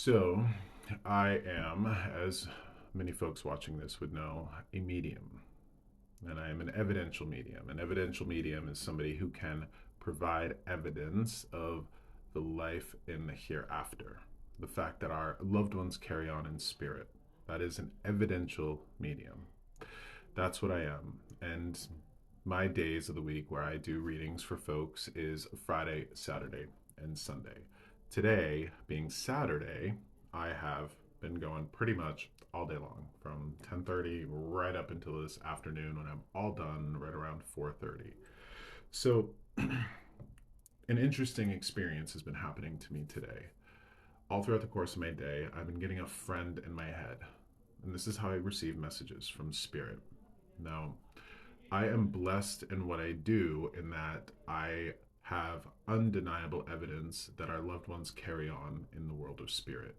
So, I am, as many folks watching this would know, a medium. And I am an evidential medium. An evidential medium is somebody who can provide evidence of the life in the hereafter, the fact that our loved ones carry on in spirit. That is an evidential medium. That's what I am. And my days of the week where I do readings for folks is Friday, Saturday, and Sunday. Today, being Saturday, I have been going pretty much all day long from 10:30 right up until this afternoon when I'm all done right around 4:30. So, an interesting experience has been happening to me today. All throughout the course of my day, I've been getting a friend in my head. And this is how I receive messages from spirit. Now, I am blessed in what I do in that I have undeniable evidence that our loved ones carry on in the world of spirit.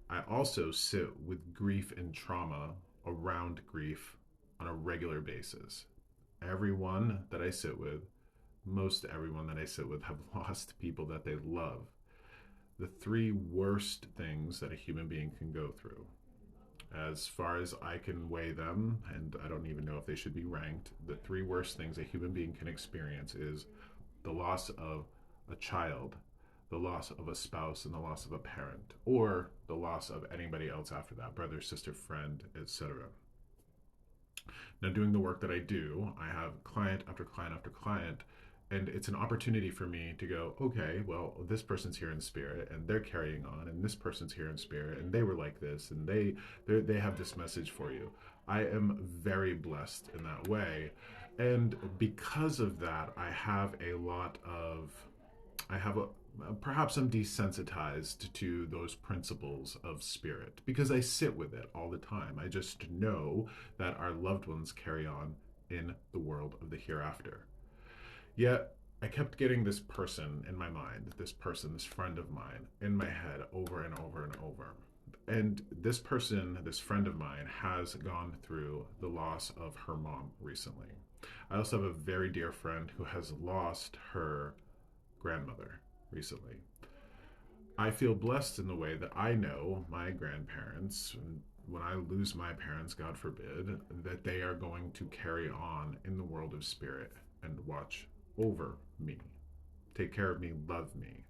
I also sit with grief and trauma around grief on a regular basis. Everyone that I sit with, most everyone that I sit with, have lost people that they love. The three worst things that a human being can go through, as far as I can weigh them, and I don't even know if they should be ranked, the three worst things a human being can experience is the loss of a child, the loss of a spouse, and the loss of a parent, or the loss of anybody else after that, brother, sister, friend, etc. Now, doing the work that I do, I have client after client after client, and it's an opportunity for me to go, okay, well, this person's here in spirit, and they're carrying on, and this person's here in spirit, and they were like this, and they have this message for you. I am very blessed in that way, and because of that, I have a perhaps I'm desensitized to those principles of spirit because I sit with it all the time. I just know that our loved ones carry on in the world of the hereafter. Yet I kept getting this person in my mind, this person, this friend of mine in my head over and over and over. And this person, this friend of mine, has gone through the loss of her mom recently. I also have a very dear friend who has lost her grandmother recently. I feel blessed in the way that I know my grandparents, when I lose my parents, God forbid, that they are going to carry on in the world of spirit and watch over me, take care of me, love me.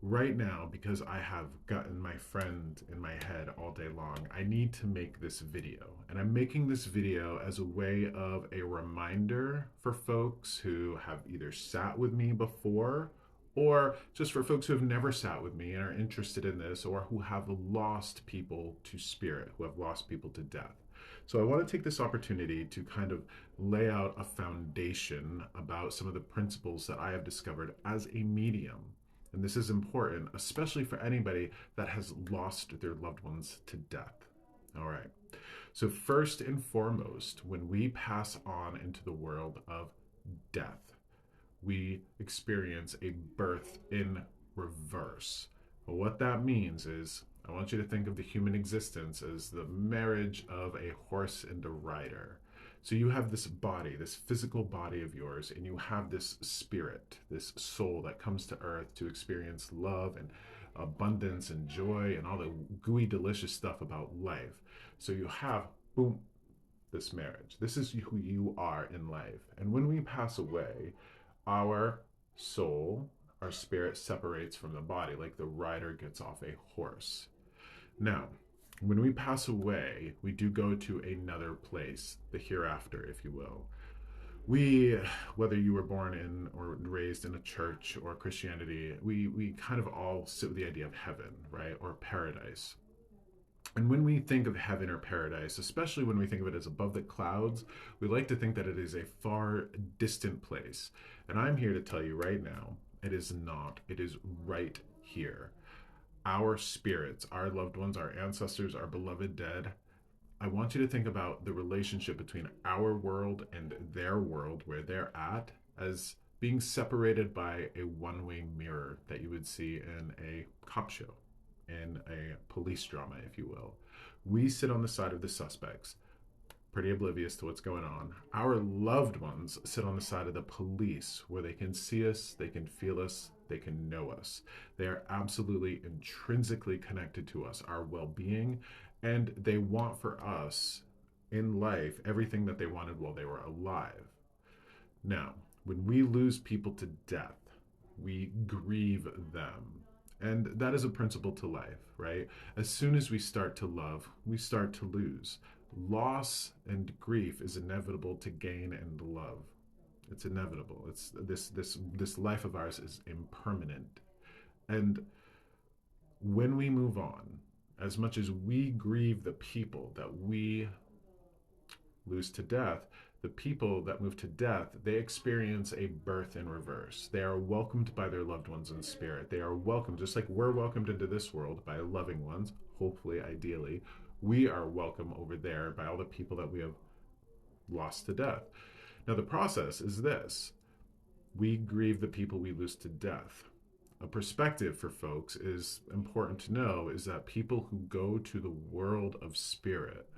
Right now, because I have gotten my friend in my head all day long, I need to make this video. And I'm making this video as a way of a reminder for folks who have either sat with me before or just for folks who have never sat with me and are interested in this or who have lost people to spirit, who have lost people to death. So I want to take this opportunity to kind of lay out a foundation about some of the principles that I have discovered as a medium. And this is important, especially for anybody that has lost their loved ones to death. All right. So, first and foremost, when we pass on into the world of death, we experience a birth in reverse. Well, what that means is I want you to think of the human existence as the marriage of a horse and a rider. So you have this body, this physical body of yours, and you have this spirit, this soul that comes to earth to experience love and abundance and joy and all the gooey, delicious stuff about life. So you have, boom, this marriage. This is who you are in life. And when we pass away, our soul, our spirit separates from the body, like the rider gets off a horse. Now, when we pass away, we do go to another place, the hereafter, if you will. We, whether you were born in or raised in a church or Christianity, we kind of all sit with the idea of heaven, right? Or paradise. And when we think of heaven or paradise, especially when we think of it as above the clouds, we like to think that it is a far distant place. And I'm here to tell you right now, it is not. It is right here. Our spirits, our loved ones, our ancestors, our beloved dead, I want you to think about the relationship between our world and their world, where they're at, as being separated by a one-way mirror that you would see in a cop show, in a police drama, if you will. We sit on the side of the suspects. pretty oblivious to what's going on. Our loved ones sit on the side of the police where they can see us, they can feel us, they can know us. They are absolutely intrinsically connected to us, our well being, and they want for us in life everything that they wanted while they were alive. Now, when we lose people to death, we grieve them. And that is a principle to life, right? As soon as we start to love, we start to lose. Loss and grief is inevitable to gain and love. It's inevitable. It's this life of ours is impermanent. And when we move on, as much as we grieve the people that we lose to death, the people that move to death, they experience a birth in reverse. They are welcomed by their loved ones in spirit. They are welcomed, just like we're welcomed into this world by loving ones, hopefully, ideally. We are welcome over there by all the people that we have lost to death. Now, the process is this: we grieve the people we lose to death. A perspective for folks is important to know is that people who go to the world of spirit,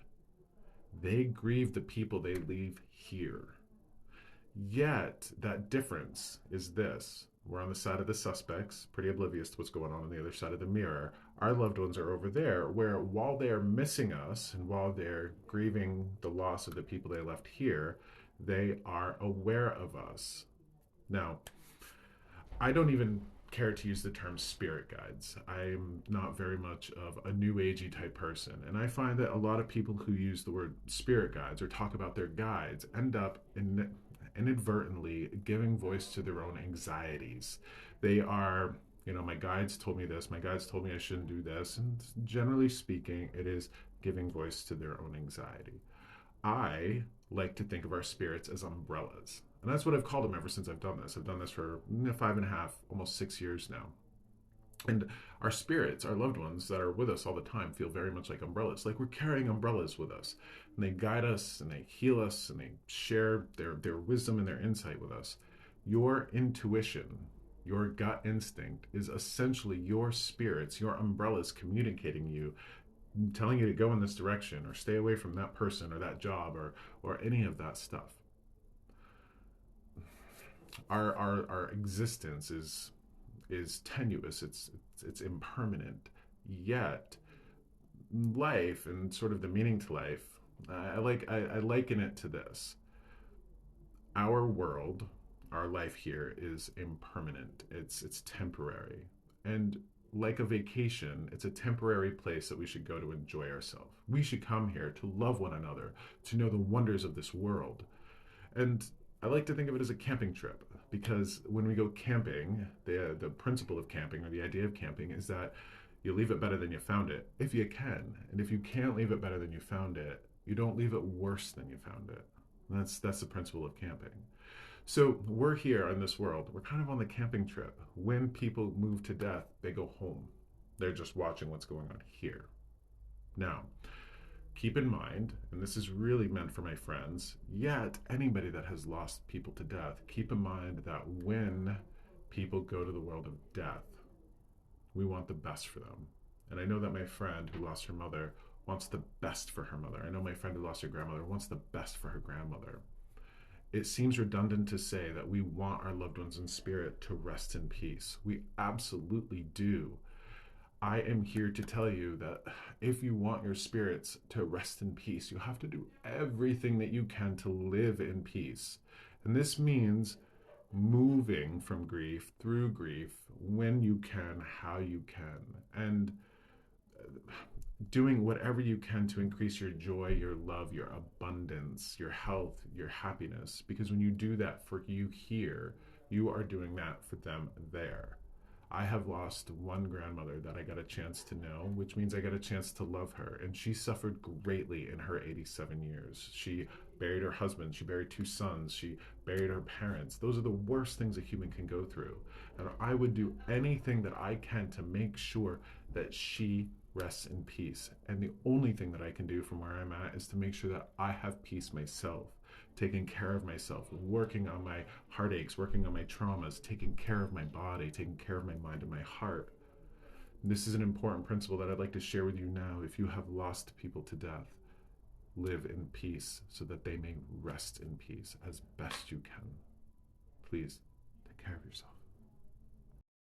they grieve the people they leave here. Yet, that difference is this: we're on the side of the suspects, pretty oblivious to what's going on the other side of the mirror. Our loved ones are over there, where while they're missing us and while they're grieving the loss of the people they left here, they are aware of us. Now, I don't even care to use the term spirit guides. I'm not very much of a new agey type person, and I find that a lot of people who use the word spirit guides or talk about their guides end up inadvertently giving voice to their own anxieties. They are, my guides told me this, my guides told me I shouldn't do this, and generally speaking, it is giving voice to their own anxiety. I like to think of our spirits as umbrellas. And that's what I've called them ever since I've done this. I've done this for 5.5, almost 6 years now. And our spirits, our loved ones that are with us all the time, feel very much like umbrellas. Like we're carrying umbrellas with us. And they guide us and they heal us and they share their wisdom and their insight with us. Your intuition, your gut instinct is essentially your spirits, your umbrellas communicating you, telling you to go in this direction or stay away from that person or that job or any of that stuff. Our existence is tenuous. It's impermanent. Yet life and sort of the meaning to life, I liken it to this: our world, our life here is impermanent. It's temporary, and like a vacation, it's a temporary place that we should go to enjoy ourselves. We should come here to love one another, to know the wonders of this world. And I like to think of it as a camping trip, because when we go camping, the principle of camping, or the idea of camping, is that you leave it better than you found it, if you can. And if you can't leave it better than you found it, you don't leave it worse than you found it. And that's the principle of camping. So we're here in this world. We're kind of on the camping trip. When people move to death, they go home. They're just watching what's going on here. Now, keep in mind, and this is really meant for my friends, yet anybody that has lost people to death, keep in mind that when people go to the world of death, we want the best for them. And I know that my friend who lost her mother wants the best for her mother. I know my friend who lost her grandmother wants the best for her grandmother. It seems redundant to say that we want our loved ones in spirit to rest in peace. We absolutely do. I am here to tell you that if you want your spirits to rest in peace, you have to do everything that you can to live in peace. And this means moving from grief through grief when you can, how you can, and doing whatever you can to increase your joy, your love, your abundance, your health, your happiness. Because when you do that for you here, you are doing that for them there. I have lost one grandmother that I got a chance to know, which means I got a chance to love her. And she suffered greatly in her 87 years. She buried her husband. She buried 2 sons. She buried her parents. Those are the worst things a human can go through. And I would do anything that I can to make sure that she rests in peace. And the only thing that I can do from where I'm at is to make sure that I have peace myself, taking care of myself, working on my heartaches, working on my traumas, taking care of my body, taking care of my mind and my heart. And this is an important principle that I'd like to share with you now if you have lost people to death. live in peace so that they may rest in peace as best you can. Please take care of yourself.